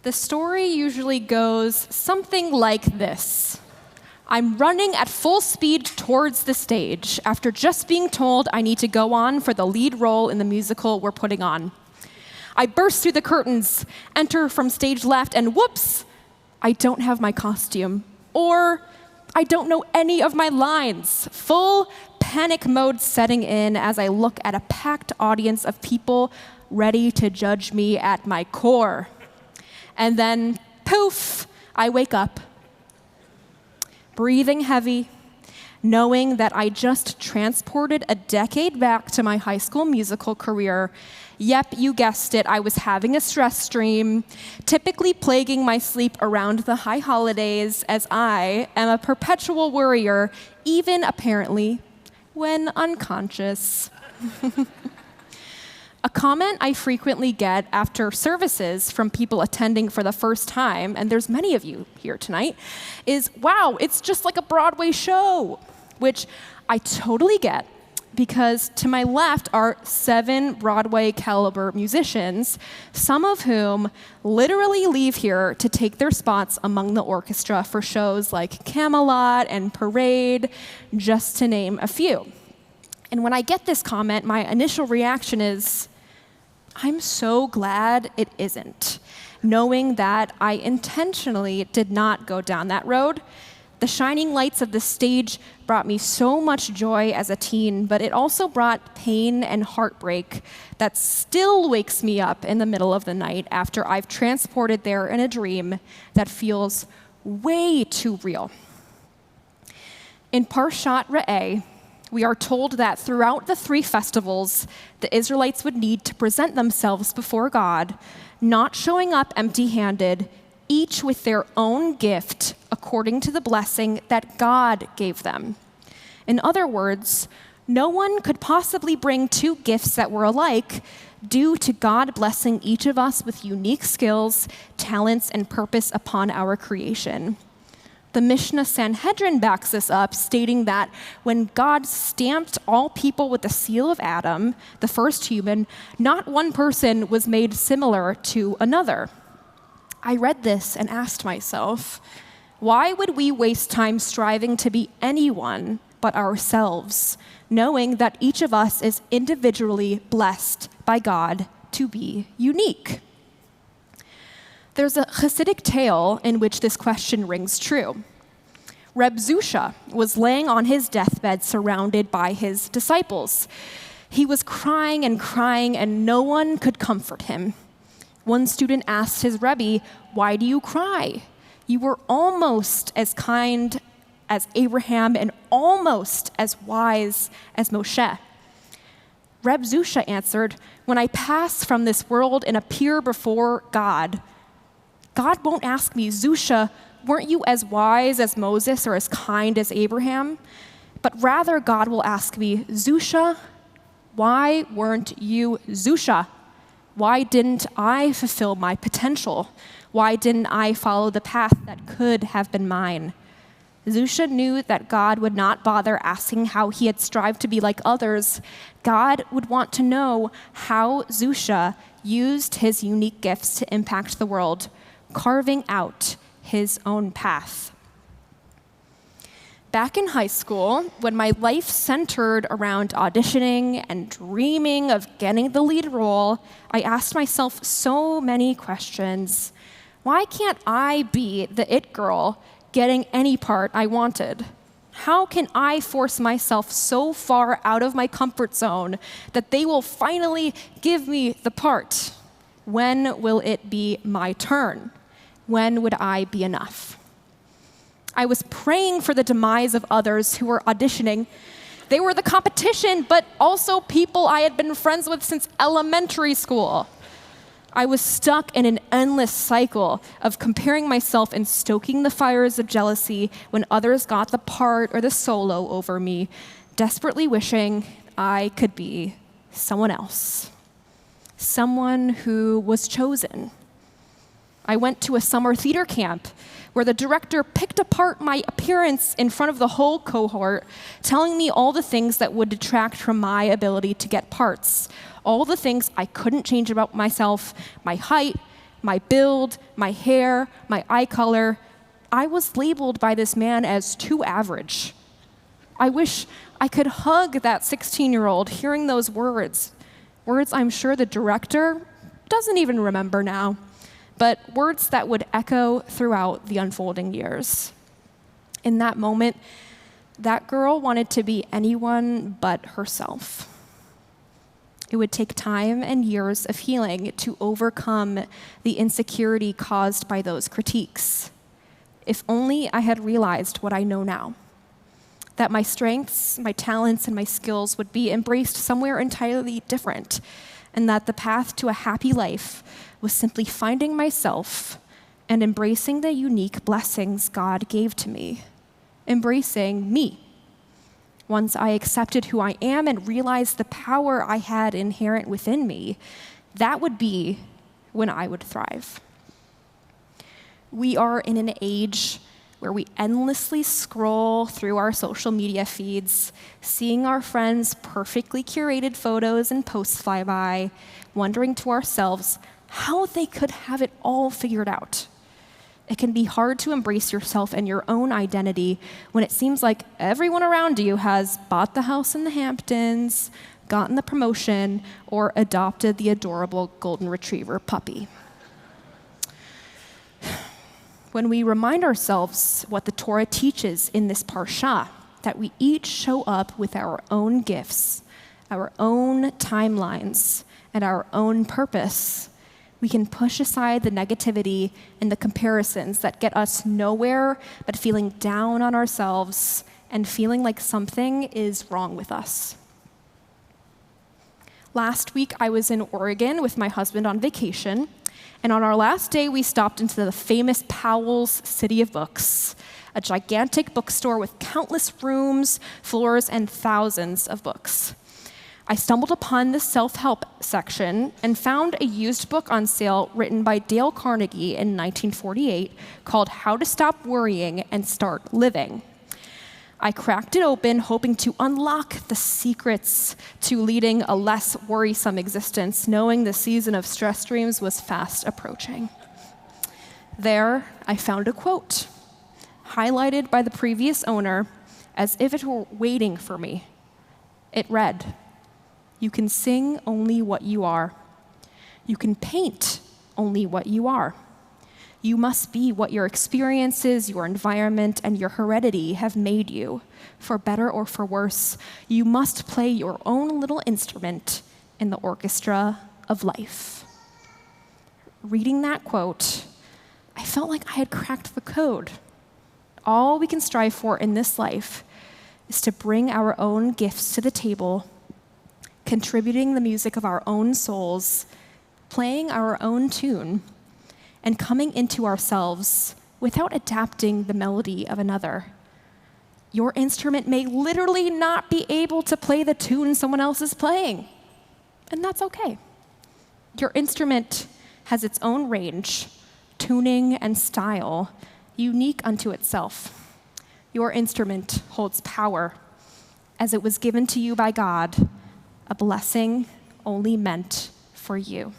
The story usually goes something like this. I'm running at full speed towards the stage after just being told I need to go on for the lead role in the musical we're putting on. I burst through the curtains, enter from stage left, and whoops, I don't have my costume. Or I don't know any of my lines. Full panic mode setting in as I look at a packed audience of people ready to judge me at my core. And then, poof, I wake up, breathing heavy, knowing that I just transported a decade back to my high school musical career. Yep, you guessed it, I was having a stress stream, typically plaguing my sleep around the high holidays, as I am a perpetual worrier, even apparently when unconscious. A comment I frequently get after services from people attending for the first time, and there's many of you here tonight, is, wow, it's just like a Broadway show, which I totally get, because to my left are 7 Broadway caliber musicians, some of whom literally leave here to take their spots among the orchestra for shows like Camelot and Parade, just to name a few. And when I get this comment, my initial reaction is, I'm so glad it isn't, knowing that I intentionally did not go down that road. The shining lights of the stage brought me so much joy as a teen, but it also brought pain and heartbreak that still wakes me up in the middle of the night after I've transported there in a dream that feels way too real. In Parshat Re'eh, we are told that throughout the 3 festivals, the Israelites would need to present themselves before God, not showing up empty-handed, each with their own gift according to the blessing that God gave them. In other words, no one could possibly bring 2 gifts that were alike due to God blessing each of us with unique skills, talents, and purpose upon our creation. The Mishnah Sanhedrin backs this up, stating that when God stamped all people with the seal of Adam, the first human, not one person was made similar to another. I read this and asked myself, why would we waste time striving to be anyone but ourselves, knowing that each of us is individually blessed by God to be unique? There's a Hasidic tale in which this question rings true. Reb Zusha was laying on his deathbed surrounded by his disciples. He was crying, and no one could comfort him. One student asked his Rebbe, "Why do you cry? You were almost as kind as Abraham and almost as wise as Moshe." Reb Zusha answered, "When I pass from this world and appear before God, God won't ask me, 'Zusha, weren't you as wise as Moses or as kind as Abraham?' But rather God will ask me, 'Zusha, why weren't you Zusha? Why didn't I fulfill my potential? Why didn't I follow the path that could have been mine?' Zusha knew that God would not bother asking how he had strived to be like others. God would want to know how Zusha used his unique gifts to impact the world, carving out his own path. Back in high school, when my life centered around auditioning and dreaming of getting the lead role, I asked myself so many questions. Why can't I be the it girl getting any part I wanted? How can I force myself so far out of my comfort zone that they will finally give me the part? When will it be my turn? When would I be enough? I was praying for the demise of others who were auditioning. They were the competition, but also people I had been friends with since elementary school. I was stuck in an endless cycle of comparing myself and stoking the fires of jealousy when others got the part or the solo over me, desperately wishing I could be someone else, someone who was chosen. I went to a summer theater camp where the director picked apart my appearance in front of the whole cohort, telling me all the things that would detract from my ability to get parts, all the things I couldn't change about myself, my height, my build, my hair, my eye color. I was labeled by this man as too average. I wish I could hug that 16-year-old hearing those words I'm sure the director doesn't even remember now, but words that would echo throughout the unfolding years. In that moment, that girl wanted to be anyone but herself. It would take time and years of healing to overcome the insecurity caused by those critiques. If only I had realized what I know now, that my strengths, my talents, and my skills would be embraced somewhere entirely different, and that the path to a happy life was simply finding myself and embracing the unique blessings God gave to me, embracing me. Once I accepted who I am and realized the power I had inherent within me, that would be when I would thrive. We are in an age where we endlessly scroll through our social media feeds, seeing our friends' perfectly curated photos and posts fly by, wondering to ourselves how they could have it all figured out. It can be hard to embrace yourself and your own identity when it seems like everyone around you has bought the house in the Hamptons, gotten the promotion, or adopted the adorable golden retriever puppy. When we remind ourselves what the Torah teaches in this parsha, that we each show up with our own gifts, our own timelines, and our own purpose, we can push aside the negativity and the comparisons that get us nowhere but feeling down on ourselves and feeling like something is wrong with us. Last week, I was in Oregon with my husband on vacation, and on our last day, we stopped into the famous Powell's City of Books, a gigantic bookstore with countless rooms, floors, and thousands of books. I stumbled upon the self-help section and found a used book on sale written by Dale Carnegie in 1948 called How to Stop Worrying and Start Living. I cracked it open, hoping to unlock the secrets to leading a less worrisome existence, knowing the season of stress dreams was fast approaching. There, I found a quote, highlighted by the previous owner as if it were waiting for me. It read, "You can sing only what you are. You can paint only what you are. You must be what your experiences, your environment, and your heredity have made you. For better or for worse, you must play your own little instrument in the orchestra of life." Reading that quote, I felt like I had cracked the code. All we can strive for in this life is to bring our own gifts to the table, contributing the music of our own souls, playing our own tune, and coming into ourselves without adapting the melody of another. Your instrument may literally not be able to play the tune someone else is playing, and that's okay. Your instrument has its own range, tuning, and style, unique unto itself. Your instrument holds power, as it was given to you by God, a blessing only meant for you.